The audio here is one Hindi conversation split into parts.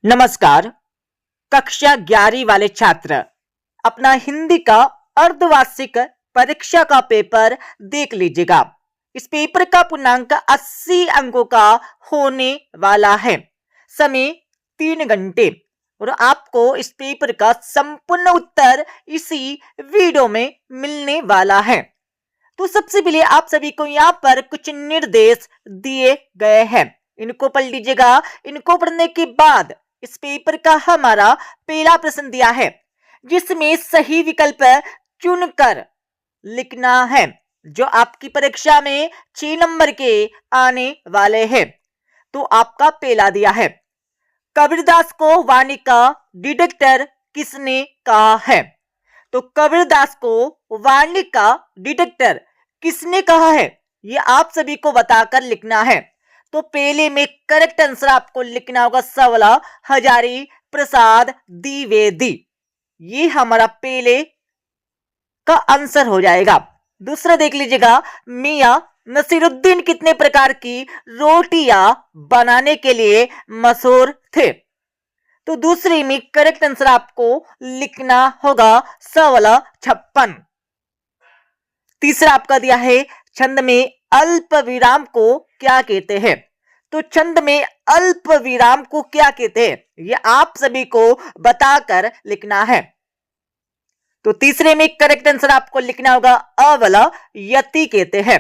नमस्कार। कक्षा 11वीं वाले छात्र अपना हिंदी का अर्धवार्षिक परीक्षा का पेपर देख लीजिएगा। इस पेपर का पूर्णांक 80 अंकों का होने वाला है। समय 3 घंटे और आपको इस पेपर का संपूर्ण उत्तर इसी वीडियो में मिलने वाला है। तो सबसे पहले आप सभी को यहाँ पर कुछ निर्देश दिए गए हैं, इनको पढ़ लीजिएगा। इनको पढ़ने के बाद इस पेपर का हमारा पहला प्रश्न दिया है, जिसमें सही विकल्प चुनकर लिखना है, जो आपकी परीक्षा में 6 नंबर के आने वाले हैं। तो आपका पहला दिया है, कबीरदास को वाणी का डिटेक्टर किसने कहा है? तो कबीरदास को वाणी का डिटेक्टर किसने कहा है, ये आप सभी को बताकर लिखना है। तो पहले में करेक्ट आंसर आपको लिखना होगा सवाला हजारी प्रसाद द्विवेदी। ये हमारा पहले का आंसर हो जाएगा। दूसरा देख लीजिएगा, मियां नसीरुद्दीन कितने प्रकार की रोटियां बनाने के लिए मशहूर थे? तो दूसरे में करेक्ट आंसर आपको लिखना होगा सवाला 56। तीसरा आपका दिया है, छंद में अल्प विराम को क्या कहते हैं? तो छंद में अल्प विराम को क्या कहते हैं, ये आप सभी को बताकर लिखना है। तो तीसरे में करेक्ट आंसर आपको लिखना होगा अवला यति कहते हैं।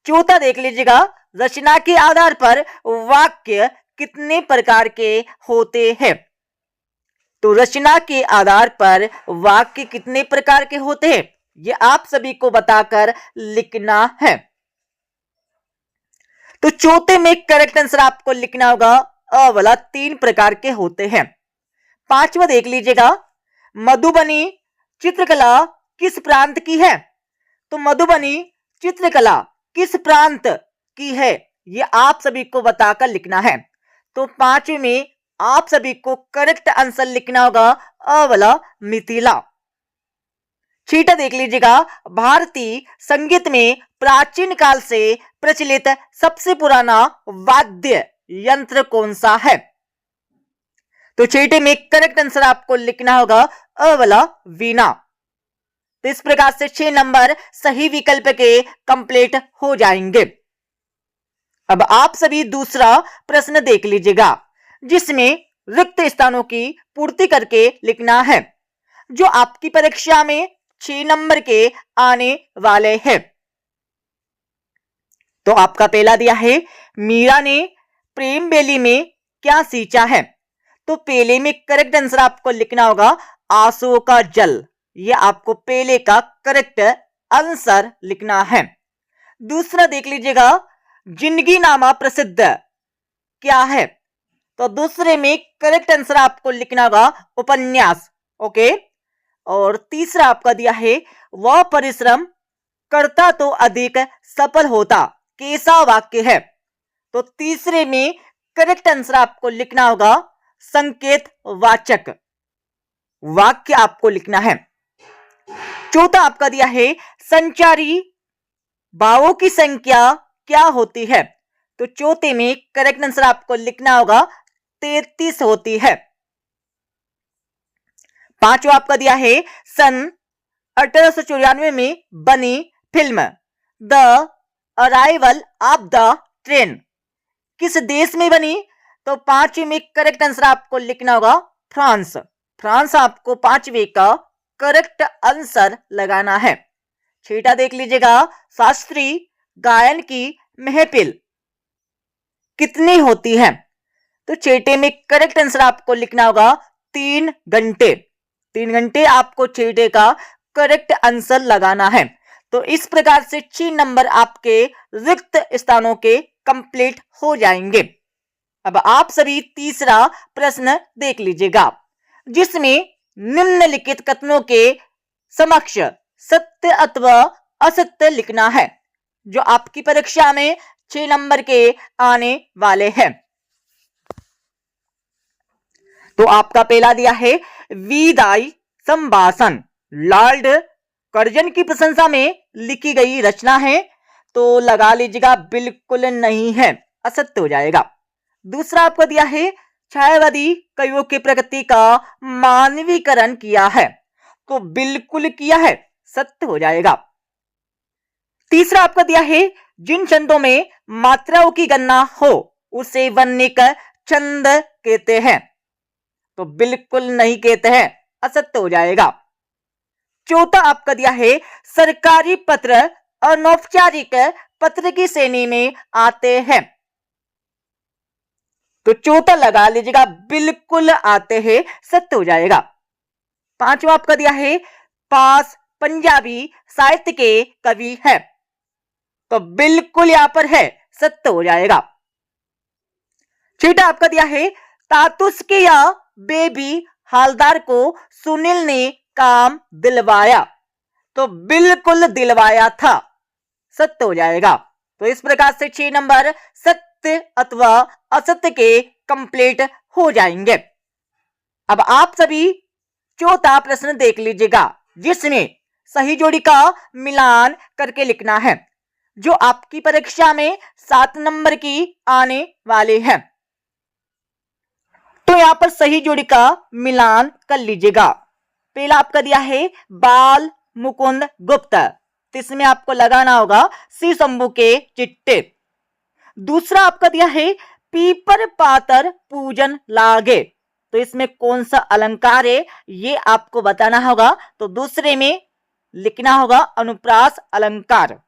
चौथा देख लीजिएगा, रचना के आधार पर वाक्य कितने प्रकार के होते हैं? तो रचना के आधार पर वाक्य कितने प्रकार के होते हैं, ये आप सभी को बताकर लिखना है। तो चौथे में करेक्ट आंसर आपको लिखना होगा अवला 3 प्रकार के होते हैं। पांचवा देख लीजिएगा, मधुबनी चित्रकला किस प्रांत की है? तो मधुबनी चित्रकला किस प्रांत की है, ये आप सभी को बताकर लिखना है। तो पांचवे में आप सभी को करेक्ट आंसर लिखना होगा अवला मिथिला। छठा देख लीजिएगा, भारतीय संगीत में प्राचीन काल से प्रचलित सबसे पुराना वाद्य यंत्र कौन सा है? तो छठे में करेक्ट आंसर आपको लिखना होगा अवला वीणा। तो इस प्रकार से 6 नंबर सही विकल्प के कंप्लीट हो जाएंगे। अब आप सभी दूसरा प्रश्न देख लीजिएगा, जिसमें रिक्त स्थानों की पूर्ति करके लिखना है, जो आपकी परीक्षा में 6 नंबर के आने वाले हैं। तो आपका पहला दिया है, मीरा ने प्रेम बेली में क्या सींचा है? तो पहले में करेक्ट आंसर आपको लिखना होगा आंसुओं का जल। ये आपको पहले का करेक्ट आंसर लिखना है। दूसरा देख लीजिएगा, जिंदगी नामा प्रसिद्ध क्या है? तो दूसरे में करेक्ट आंसर आपको लिखना होगा उपन्यास। ओके। और तीसरा आपका दिया है, वह परिश्रम करता तो अधिक सफल होता कैसा वाक्य है? तो तीसरे में करेक्ट आंसर आपको लिखना होगा संकेत वाचक वाक्य आपको लिखना है। चौथा आपका दिया है, संचारी भावों की संख्या क्या होती है? तो चौथे में करेक्ट आंसर आपको लिखना होगा 33 होती है। पांचवा आपका दिया है, सन 1894 में बनी film the arrival of the train किस देश में बनी? तो पांचवे में करेक्ट आंसर आपको लिखना होगा फ्रांस। फ्रांस आपको पांचवे का करेक्ट आंसर लगाना है। छठा देख लीजिएगा, शास्त्रीय गायन की महफिल कितनी होती है? तो छठे में करेक्ट आंसर आपको लिखना होगा 3 घंटे। 3 घंटे आपको छठे का करेक्ट आंसर लगाना है। तो इस प्रकार से 6 नंबर आपके रिक्त स्थानों के कंप्लीट हो जाएंगे। अब आप सभी तीसरा प्रश्न देख लीजिएगा, जिसमें निम्नलिखित कथनों के समक्ष सत्य अथवा असत्य लिखना है, जो आपकी परीक्षा में 6 नंबर के आने वाले हैं। तो आपका पहला दिया है, विदाई संभाषण लॉर्ड कर्जन की प्रशंसा में लिखी गई रचना है। तो लगा लीजिएगा बिल्कुल नहीं है, असत्य हो जाएगा। दूसरा आपको दिया है, छायावादी कवियों की प्रकृति का मानवीकरण किया है, तो बिल्कुल किया है, सत्य हो जाएगा। तीसरा आपका दिया है जिन छंदों में मात्राओं की गणना हो उसे वर्णिक छंद कहते हैं, तो बिल्कुल नहीं कहते हैं, असत्य हो जाएगा। चौथा आपका दिया है सरकारी पत्र अनौपचारिक पत्र की श्रेणी में आते हैं, तो चौथा लगा लीजिएगा, बिल्कुल आते हैं, सत्य हो जाएगा। पांचवा आपका दिया है पास पंजाबी साहित्य के कवि है, तो बिल्कुल यहां पर है, सत्य हो जाएगा। छठा आपका दिया है तातुस के या बेबी हालदार को सुनील ने काम दिलवाया, तो बिल्कुल दिलवाया था, सत्य हो जाएगा। तो इस प्रकार से 6 नंबर सत्य अथवा असत्य के कंप्लीट हो जाएंगे। अब आप सभी चौथा प्रश्न देख लीजिएगा, जिसमें सही जोड़ी का मिलान करके लिखना है, जो आपकी परीक्षा में 7 नंबर की आने वाले हैं। तो यहां पर सही जोड़ी का मिलान कर लीजिएगा। पहला आपका दिया है बाल मुकुंद गुप्त, तो इसमें आपको लगाना होगा सी शंभू के चिट्टे। दूसरा आपका दिया है पीपर पातर पूजन लागे, तो इसमें कौन सा अलंकार है ये आपको बताना होगा, तो दूसरे में लिखना होगा अनुप्रास अलंकार।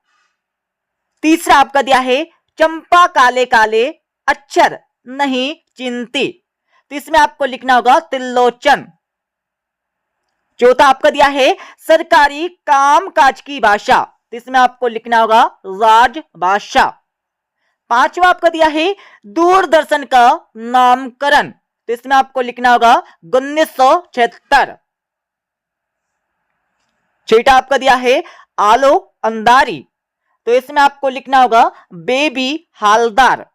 तीसरा आपका दिया है चंपा काले काले अक्षर नहीं चिंती, तो इसमें आपको लिखना होगा त्रिलोचन। चौथा आपका दिया है सरकारी कामकाज की भाषा, तो इसमें आपको लिखना होगा राजभाषा। पांचवा आपका दिया है दूरदर्शन का नामकरण, तो इसमें आपको लिखना होगा 1976। छठा आपका दिया है आलो अंधारी, तो इसमें आपको लिखना होगा बेबी हालदार।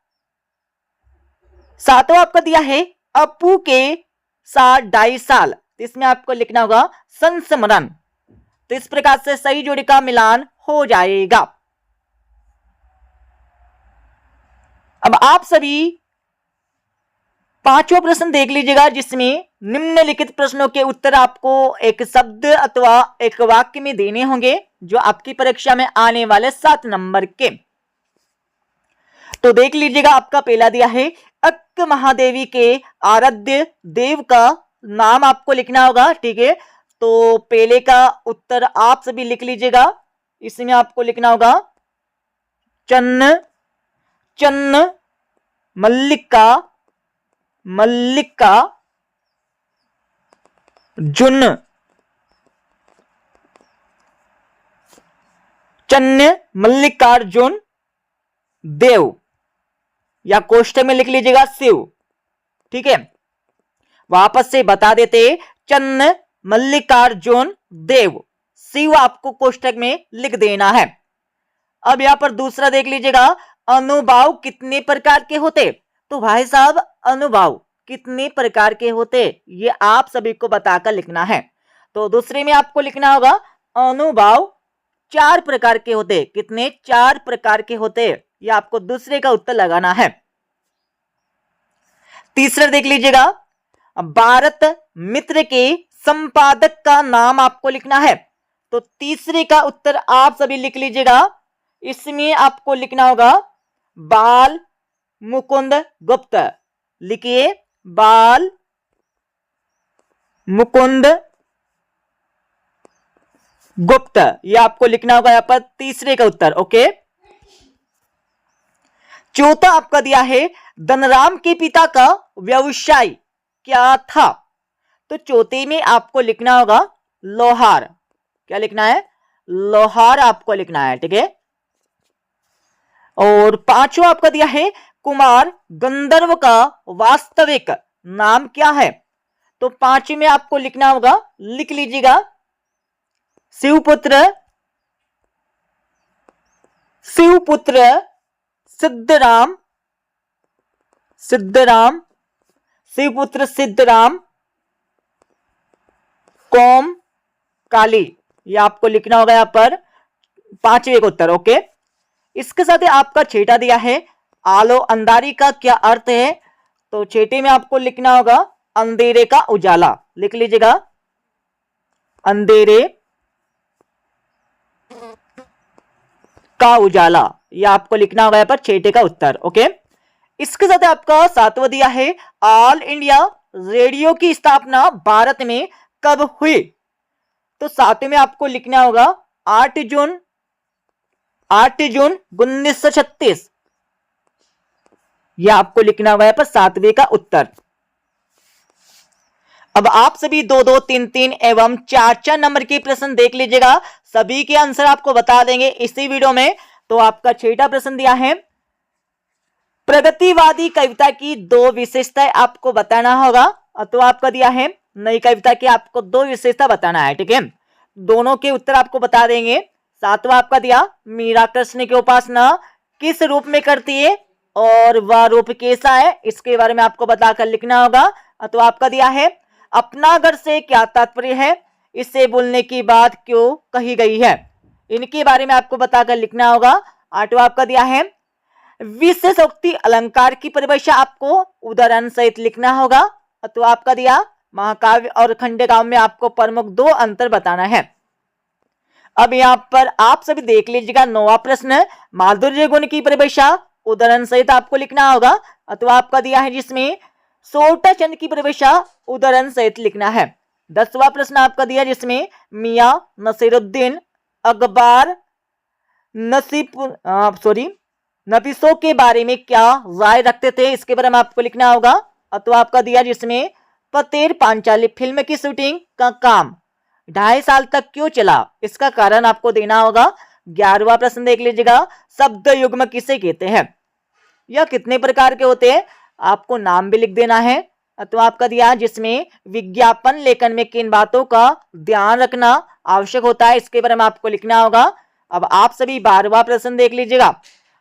सातवां आपका दिया है अपू के साथ 2.5 साल, तो इसमें आपको लिखना होगा संस्मरण। तो इस प्रकार से सही जोड़ी का मिलान हो जाएगा। अब आप सभी पांचवा प्रश्न देख लीजिएगा, जिसमें निम्नलिखित प्रश्नों के उत्तर आपको एक शब्द अथवा एक वाक्य में देने होंगे, जो आपकी परीक्षा में आने वाले 7 नंबर के। तो देख लीजिएगा, आपका पहला दिया है अक्क महादेवी के आराध्य देव का नाम आपको लिखना होगा, ठीक है। तो पहले का उत्तर आप सभी लिख लीजिएगा, इसमें आपको लिखना होगा चन्न चन्न मल्लिका मल्लिका जुन चन्न मल्लिकार्जुन देव, या कोष्ठक में लिख लीजिएगा शिव, ठीक है। वापस से बता देते चन्न मल्लिकार्जुन देव शिव आपको कोष्ठक में लिख देना है। अब यहां पर दूसरा देख लीजिएगा, अनुभाव कितने प्रकार के होते, तो भाई साहब अनुभाव कितने प्रकार के होते ये आप सभी को बताकर लिखना है। तो दूसरे में आपको लिखना होगा अनुभाव 4 प्रकार के होते, कितने 4 प्रकार के होते, ये आपको दूसरे का उत्तर लगाना है। तीसरा देख लीजिएगा, भारत मित्र के संपादक का नाम आपको लिखना है, तो तीसरे का उत्तर आप सभी लिख लीजिएगा, इसमें आपको लिखना होगा बाल मुकुंद गुप्त, लिखिए बाल मुकुंद गुप्त, यह आपको लिखना होगा यहां पर तीसरे का उत्तर, ओके। चौथा आपका दिया है धनराम के पिता का व्यवसाय क्या था, तो चौथे में आपको लिखना होगा लोहार, क्या लिखना है लोहार आपको लिखना है, ठीक है। और पांचवा आपका दिया है कुमार गंधर्व का वास्तविक नाम क्या है, तो 5 में आपको लिखना होगा, लिख लीजिएगा शिवपुत्र शिवपुत्र सिद्धराम सिद्धराम शिवपुत्र सिद्धराम कौम काली, ये आपको लिखना होगा यहां पर 5वें का उत्तर, ओके। इसके साथ ही आपका छठा दिया है आलो अंधारी का क्या अर्थ है, तो छठे में आपको लिखना होगा अंधेरे का उजाला, लिख लीजिएगा अंधेरे का उजाला, यह आपको लिखना होगा यहाँ पर छठे का उत्तर। ओके, इसके साथ आपका सातवां दिया है ऑल इंडिया रेडियो की स्थापना भारत में कब हुई। तो सातवें में आपको लिखना होगा 8 जून 1936, यह आपको लिखना होगा यहाँ पर सातवें का उत्तर। अब आप सभी 2-2, 3-3 एवं 4-4 नंबर के प्रश्न देख लीजिएगा, सभी के आंसर आपको बता देंगे इसी वीडियो में। तो आपका छठा प्रश्न दिया है प्रगतिवादी कविता की 2 विशेषताएं आपको बताना होगा। तो आपका दिया है नई कविता की आपको 2 विशेषता बताना है, ठीक है। दोनों के उत्तर आपको बता देंगे। सातवां आपका दिया मीरा कृष्ण की उपासना किस रूप में करती है और वह रूप कैसा है, इसके बारे में आपको बताकर लिखना होगा। तो आपका दिया है अपना घर से क्या तात्पर्य है, इससे बोलने की बात क्यों कही गई है, इनके बारे में आपको बताकर लिखना होगा। आठवां आपका दिया है विशेषोक्ति अलंकार की परिभाषा आपको उदाहरण सहित लिखना होगा। तो आपका दिया महाकाव्य और खंडकाव्य में आपको प्रमुख 2 अंतर बताना है। अब यहाँ पर आप सभी देख लीजिएगा 9वां प्रश्न माधुर्य गुण की परिभाषा उदाहरण सहित आपको लिखना होगा। तो आपका दिया है जिसमें सोटा चंद की परिभाषा उदाहरण सहित लिखना है। 10वां प्रश्न आपका दिया जिसमें मियां नसीरुद्दीन अखबार नफीसों के बारे में क्या राय रखते थे, इसके बारे में आपको लिखना होगा। तो आपका दिया जिसमें पतेर पांचाली फिल्म की शूटिंग का काम 2.5 साल तक क्यों चला, इसका कारण आपको देना होगा। 11वां प्रश्न देख लीजिएगा शब्द युग्म किसे कहते हैं, यह कितने प्रकार के होते हैं, आपको नाम भी लिख देना है। तो आपका दिया जिसमें विज्ञापन लेखन में किन बातों का ध्यान रखना आवश्यक होता है, इसके बारे में आपको लिखना होगा। अब आप सभी 12वां प्रश्न देख लीजिएगा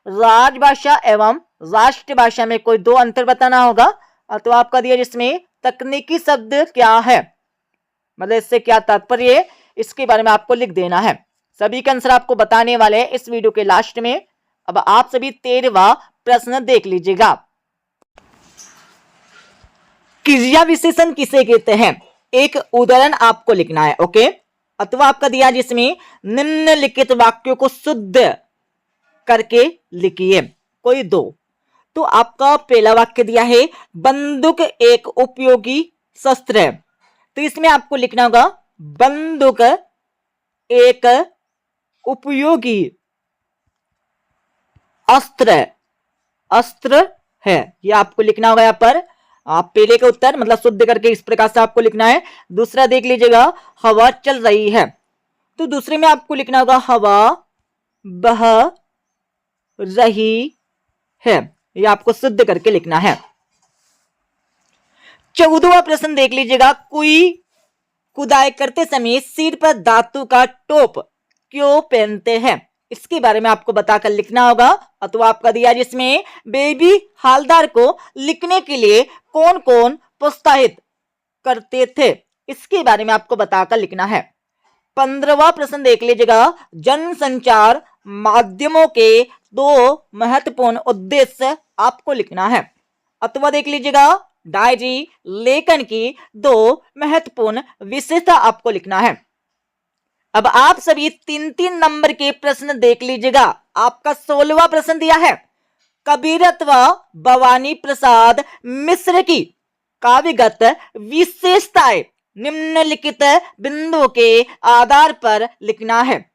राजभाषा एवं राष्ट्रभाषा में कोई 2 अंतर बताना होगा। तो आपका दिया जिसमें तकनीकी शब्द क्या है, मतलब इससे क्या तात्पर्य है, इसके बारे में आपको लिख देना है। सभी के आंसर आपको बताने वाले हैं इस वीडियो के लास्ट में। अब आप सभी 13वां प्रश्न देख लीजिएगा क्रिया विशेषण किसे कहते हैं, एक उदाहरण आपको लिखना है। ओके, अथवा आपका दिया जिसमें निम्नलिखित वाक्यों को शुद्ध करके लिखिए कोई 2। तो आपका पहला वाक्य दिया है बंदूक एक उपयोगी शस्त्र है, तो इसमें आपको लिखना होगा बंदूक एक उपयोगी अस्त्र है, यह आपको लिखना होगा। यहाँ पर आप पहले का उत्तर मतलब शुद्ध करके इस प्रकार से आपको लिखना है। दूसरा देख लीजिएगा हवा चल रही है, तो दूसरे में आपको लिखना होगा हवा बह रही है, यह आपको शुद्ध करके लिखना है। 14वां प्रश्न देख लीजिएगा कोई खुदाई करते समय सिर पर धातु का टोप क्यों पहनते हैं, इसके बारे में आपको बताकर लिखना होगा। अथवा आपका दिया जिसमें बेबी हालदार को लिखने के लिए कौन कौन प्रोत्साहित करते थे, इसके बारे में आपको बताकर लिखना है। 15वां प्रश्न देख लीजिएगा जनसंचार माध्यमों के 2 महत्वपूर्ण उद्देश्य आपको लिखना है। अथवा देख लीजिएगा डायरी लेखन की 2 महत्वपूर्ण विशेषता आपको लिखना है। अब आप सभी 3-3 नंबर के प्रश्न देख लीजिएगा। आपका 16वां प्रश्न दिया है कबीर अथवा भवानी प्रसाद मिश्र की काव्यगत विशेषताएं निम्नलिखित बिंदुओं के आधार पर लिखना है।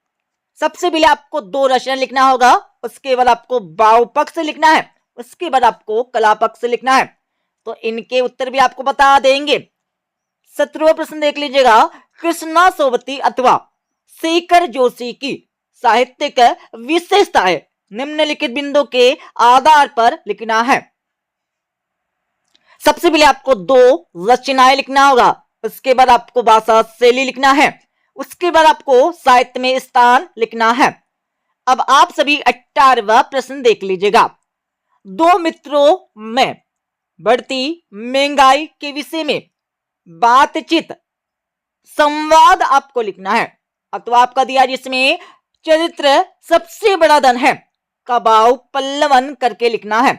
सबसे पहले आपको 2 रचना लिखना होगा, उसके बाद आपको भाव पक्ष लिखना है, उसके बाद आपको कला पक्ष लिखना है। तो इनके उत्तर भी आपको बता देंगे। 17वां प्रश्न देख लीजिएगा कृष्णा सोबती अथवा शेखर जोशी की साहित्यिक विशेषताएं निम्नलिखित बिंदु के आधार पर लिखना है। सबसे पहले आपको 2 रचनाएं लिखना होगा, उसके बाद आपको भाषा शैली लिखना है, उसके बाद आपको साहित्य में स्थान लिखना है। अब आप सभी 18वां प्रश्न देख लीजिएगा 2 मित्रों में बढ़ती महंगाई के विषय में बातचीत संवाद आपको लिखना है। अथवा आपका दिया जिसमें चरित्र सबसे बड़ा धन है का भाव पल्लवन करके लिखना है।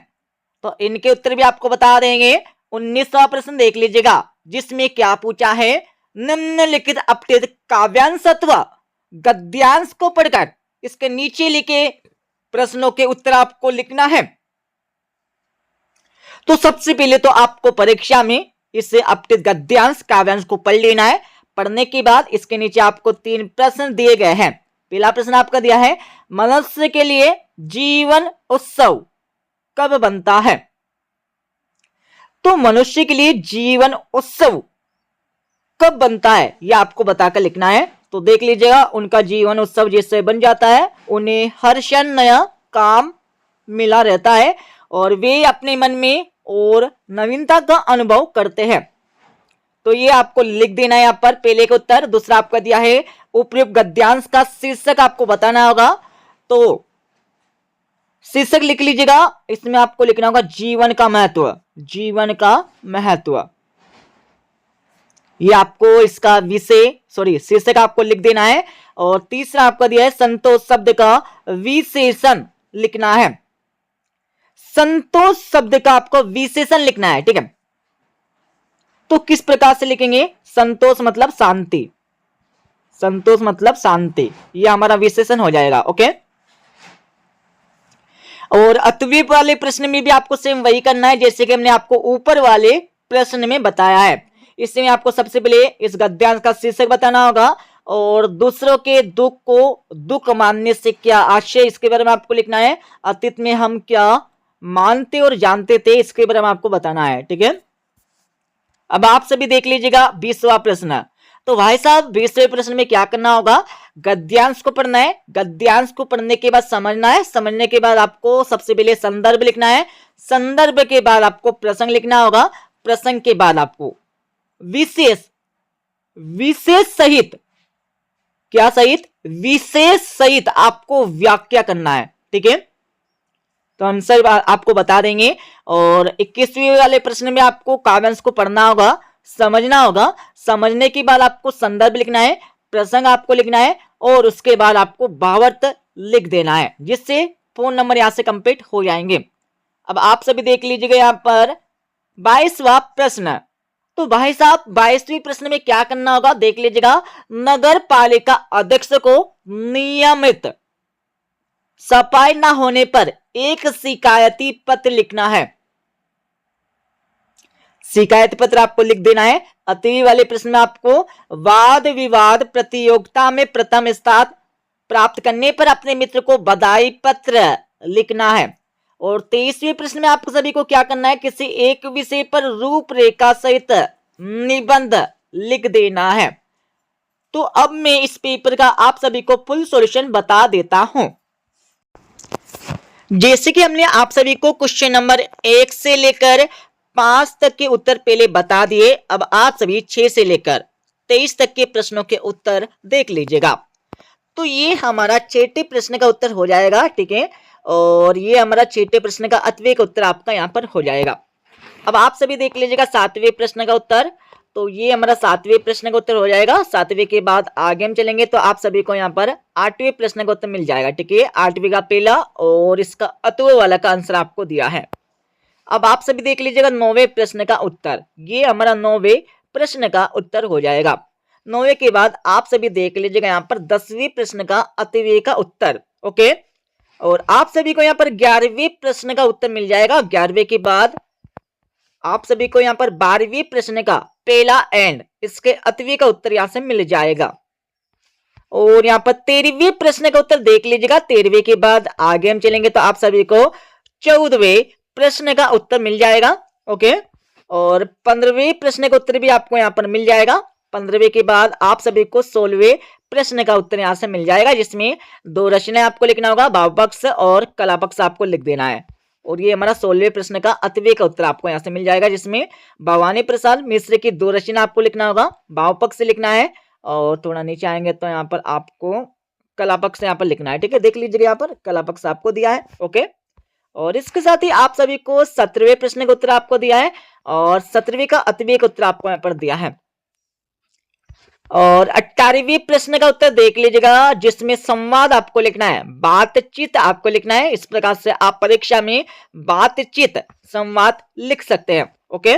तो इनके उत्तर भी आपको बता देंगे। 19वां प्रश्न देख लीजिएगा, जिसमें क्या पूछा है, निम्नलिखित अपठित काव्यांश अथवा गद्यांश को पढ़कर इसके नीचे लिखे प्रश्नों के उत्तर आपको लिखना है। तो सबसे पहले तो आपको परीक्षा में इससे अपठित गद्यांश काव्यांश को पढ़ लेना है। पढ़ने के बाद इसके नीचे आपको 3 प्रश्न दिए गए हैं। पहला प्रश्न आपका दिया है, मनुष्य के लिए जीवन उत्सव कब बनता है? तो मनुष्य के लिए जीवन उत्सव कब बनता है, यह आपको बताकर लिखना है। तो देख लीजिएगा, उनका जीवन उत्सव जिससे बन जाता है, उन्हें हर क्षण नया काम मिला रहता है और वे अपने मन में और नवीनता का अनुभव करते हैं। तो ये आपको लिख देना है यहाँ पर पहले का उत्तर। दूसरा आपका दिया है, उपयुक्त गद्यांश का शीर्षक आपको बताना होगा। तो शीर्षक लिख लीजिएगा, इसमें आपको लिखना होगा जीवन का महत्व। जीवन का महत्व, ये आपको इसका विषय शीर्षक आपको लिख देना है। और तीसरा आपका दिया है, संतोष शब्द का विशेषण लिखना है। संतोष शब्द का आपको विशेषण लिखना है, ठीक है। तो किस प्रकार से लिखेंगे? संतोष मतलब शांति, संतोष मतलब शांति, यह हमारा विशेषण हो जाएगा। ओके। और अद्वीप वाले प्रश्न में भी आपको सेम वही करना है जैसे कि हमने आपको ऊपर वाले प्रश्न में बताया है। इसमें आपको सबसे पहले इस गद्यांश का शीर्षक बताना होगा और दूसरों के दुख को दुख मानने से क्या आशय, इसके बारे में आपको लिखना है। अतीत में हम क्या मानते और जानते थे, इसके बारे में आपको बताना है, ठीक है। अब आप सभी देख लीजिएगा 20वां प्रश्न। तो भाई साहब 20वें प्रश्न में क्या करना होगा, गद्यांश को पढ़ना है। गद्यांश को पढ़ने के बाद समझना है। समझने के बाद आपको सबसे पहले संदर्भ लिखना है। संदर्भ के बाद आपको प्रसंग लिखना होगा। प्रसंग के बाद आपको विशेष सहित, क्या सहित? विशेष सहित आपको व्याख्या करना है, ठीक है। तो आंसर आपको बता देंगे। और 21वें वाले प्रश्न में आपको काव्यांश को पढ़ना होगा, समझना होगा। समझने के बाद आपको संदर्भ लिखना है, प्रसंग आपको लिखना है और उसके बाद आपको भावार्थ लिख देना है, जिससे पूर्ण नंबर यहां से कंप्लीट हो जाएंगे। अब आप सभी देख लीजिएगा यहां पर 22वां प्रश्न। तो भाई साहब 22वें प्रश्न में क्या करना होगा, देख लीजिएगा। नगर पालिका अध्यक्ष को नियमित सफाई न होने पर एक शिकायती पत्र लिखना है। शिकायत पत्र आपको लिख देना है। अतिथि वाले प्रश्न में आपको वाद विवाद प्रतियोगिता में प्रथम स्थान प्राप्त करने पर अपने मित्र को बधाई पत्र लिखना है। और 23वें प्रश्न में आपको सभी को क्या करना है, किसी एक विषय पर रूपरेखा सहित निबंध लिख देना है। तो अब मैं इस पेपर का आप सभी को फुल सॉल्यूशन बता देता हूं। जैसे कि हमने आप सभी को क्वेश्चन नंबर 1 से लेकर 5 तक के उत्तर पहले बता दिए। अब आप सभी 6 से लेकर 23 तक के प्रश्नों के उत्तर देख लीजिएगा। तो ये हमारा 6ठे प्रश्न का उत्तर हो जाएगा, ठीक है। और ये हमारा 6ठे प्रश्न का अथवे का उत्तर आपका यहाँ पर हो जाएगा। अब आप सभी देख लीजिएगा 7वें प्रश्न का उत्तर। तो ये हमारा 7वें प्रश्न का उत्तर हो जाएगा। 7वें के बाद आगे हम चलेंगे तो आप सभी को यहाँ पर 8वें प्रश्न का उत्तर मिल जाएगा, ठीक है। 8वें का पहला और इसका अथवा वाला का आंसर आपको दिया है। अब आप सभी देख लीजिएगा 9वें प्रश्न का उत्तर। ये हमारा 9वें प्रश्न का उत्तर हो जाएगा। 9वें के बाद आप सभी देख लीजिएगा यहाँ पर 10वें प्रश्न का अथवे का उत्तर, ओके। और आप सभी को यहाँ पर 11वें प्रश्न का उत्तर मिल जाएगा। 11वें के बाद आप सभी को यहाँ पर 12वें प्रश्न का पहला एंड इसके अथवे का उत्तर यहाँ से मिल जाएगा। और यहाँ पर 13वें प्रश्न का उत्तर देख लीजिएगा। 13वें के बाद आगे हम चलेंगे तो आप सभी को 14वें प्रश्न का उत्तर मिल जाएगा, ओके। और 15वें प्रश्न का उत्तर भी आपको यहाँ पर मिल जाएगा। 15वें के बाद आप सभी को 16वें प्रश्न का उत्तर यहाँ से मिल जाएगा, जिसमें 2 रचनाएं आपको लिखना होगा, भाव पक्ष और कला पक्ष आपको लिख देना है। और ये हमारा 16वें प्रश्न का अथवे का उत्तर आपको यहाँ से मिल जाएगा, जिसमें भवानी प्रसाद मिश्र की 2 रचना आपको लिखना होगा, भाव पक्ष लिखना है और थोड़ा नीचे आएंगे तो यहाँ पर आपको कला पक्ष यहाँ पर लिखना है, ठीक है। देख लीजिए यहाँ पर कला पक्ष आपको दिया है, ओके। और इसके साथ ही आप सभी को 17वें प्रश्न का उत्तर आपको दिया है और 17वें का अथवे का उत्तर आपको यहाँ पर दिया है। और 18वें प्रश्न का उत्तर देख लीजिएगा, जिसमें संवाद आपको लिखना है, बातचीत आपको लिखना है। इस प्रकार से आप परीक्षा में बातचीत संवाद लिख सकते हैं। ओके।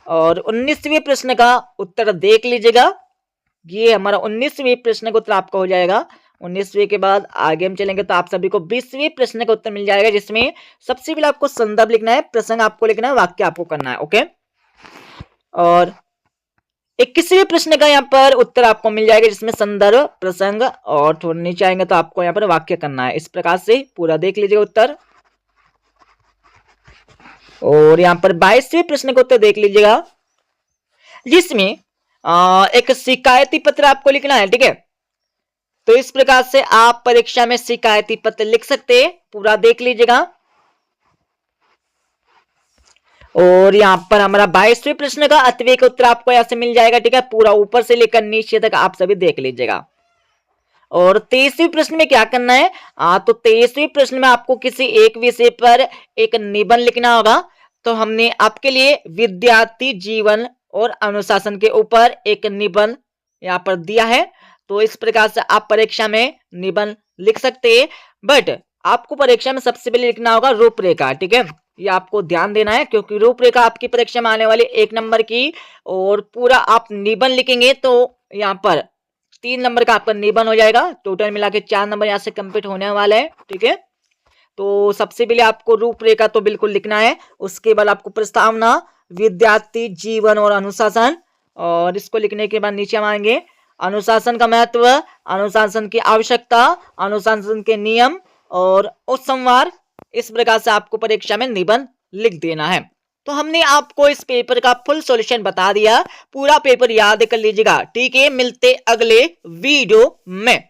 और 19वें प्रश्न का उत्तर देख लीजिएगा, ये हमारा 19वें प्रश्न का उत्तर आपका हो जाएगा। 19वें के बाद आगे हम चलेंगे तो आप सभी को 20वें प्रश्न का उत्तर मिल जाएगा, जिसमें सबसे पहले आपको संदर्भ लिखना है, प्रसंग आपको लिखना है, वाक्य आपको करना है। ओके। और 21वें प्रश्न का यहाँ पर उत्तर आपको मिल जाएगा, जिसमें संदर्भ, प्रसंग और थोड़ा नीचे आएंगे तो आपको यहाँ पर वाक्य करना है। इस प्रकार से पूरा देख लीजिएगा उत्तर। और यहाँ पर 22वें प्रश्न का उत्तर देख लीजिएगा, जिसमें एक शिकायती पत्र आपको लिखना है। ठीक है, तो इस प्रकार से आप परीक्षा में शिकायती पत्र लिख सकते हैं, पूरा देख लीजिएगा। और यहाँ पर हमारा 22वें प्रश्न का अतवे का उत्तर आपको यहां से मिल जाएगा। ठीक है, पूरा ऊपर से लेकर नीचे तक आप सभी देख लीजिएगा। और 23वें प्रश्न में क्या करना है, तो 23वें प्रश्न में आपको किसी एक विषय पर एक निबंध लिखना होगा। तो हमने आपके लिए विद्यार्थी जीवन और अनुशासन के ऊपर एक निबंध यहाँ पर दिया है। तो इस प्रकार से आप परीक्षा में निबंध लिख सकते हैं, बट आपको परीक्षा में सबसे पहले लिखना होगा रूपरेखा। ठीक है, ये आपको ध्यान देना है, क्योंकि रूपरेखा आपकी परीक्षा में आने वाली 1 नंबर की, और पूरा आप निबंध लिखेंगे तो यहाँ पर 3 नंबर का आपका निबंध हो जाएगा। टोटल मिला के 4 नंबर यहाँ से कंप्लीट होने वाले हैं। ठीक है, तो सबसे पहले आपको रूपरेखा तो बिल्कुल लिखना है, उसके बाद आपको प्रस्तावना, विद्यार्थी जीवन और अनुशासन, और इसको लिखने के बाद नीचे हम आएंगे अनुशासन का महत्व, अनुशासन की आवश्यकता, अनुशासन के नियम और उपसंहार। इस प्रकार से आपको परीक्षा में निबंध लिख देना है। तो हमने आपको इस पेपर का फुल सॉल्यूशन बता दिया, पूरा पेपर याद कर लीजिएगा। ठीक है, मिलते अगले वीडियो में।